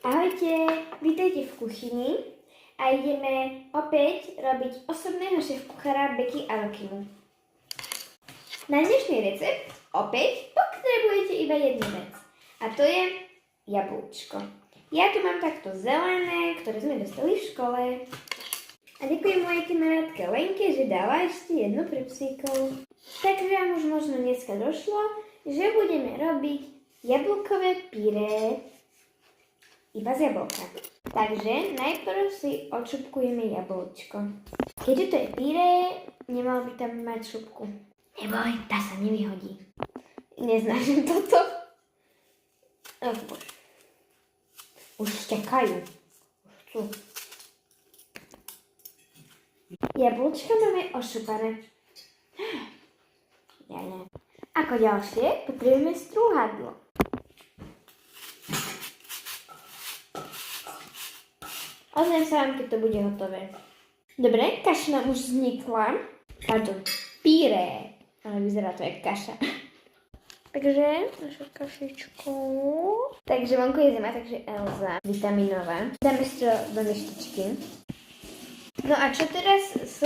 Ahojte, vítajte v kuchyni a ideme opäť robiť osobného šéfkuchára Beky a Rokymu. Na dnešný recept opäť potrebujete iba jednu vec a to je jablčko. Ja tu mám takto zelené, ktoré sme dostali v škole. A ďakujem mojej kamarátke Lenke, že dala ešte jednu prepsíkov. Takže vám už možno dneska došlo, že budeme robiť jablkové pyré. Iba z jablka. Takže najprv si odšupkujeme jablčko. Keďže to je pyré, nemal by tam mať šupku. Neboj, tá sa nevyhodí. Neznášam toto. Už šťakajú. Už chcú. Jablčko máme ošupané. Ja ne. Ako ďalšie potrebujeme strúhadlo. Ozvem sa vám, keď to bude hotové. Dobre, kaša nám už vznikla. Pardon, pyré. Ale vyzerá to jak kaša. Takže, naša kašičku. Takže vonku je zima, takže Elza, vitaminová. Dáme si to do myštičky. No a čo teraz s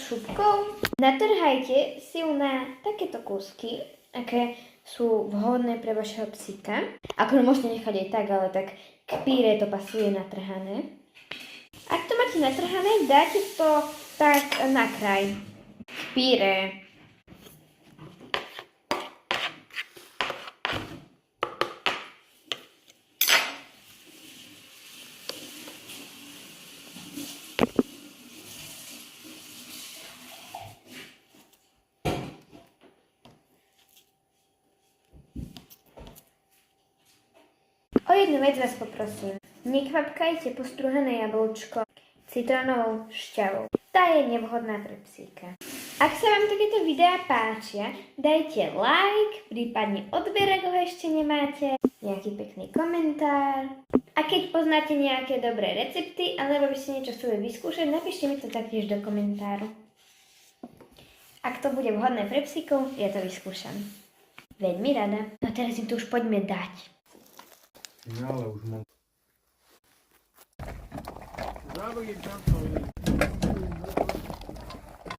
šupkou? Natrhajte si ju na takéto kúsky, aké sú vhodné pre vašeho psíka. Ako môžete nechať aj tak, ale tak k pyré to pasuje natrhané. Ak to máte natrhané, dáte to tak na kraj. Pyré. O jednu vec vás poprosím. Nekvapkajte postruhané jablčko citrónovou šťavou. Tá je nevhodná pre psíka. Ak sa vám takéto videá páčia, dajte like, prípadne odber, ak ho ešte nemáte, nejaký pekný komentár. A keď poznáte nejaké dobré recepty, alebo by ste niečo chceli vyskúšať, napíšte mi to taktiež do komentáru. Ak to bude vhodné pre psíkov, ja to vyskúšam. Veľmi rada. No teraz im to už poďme dať. Ja, ale už mám. Zároveň tam to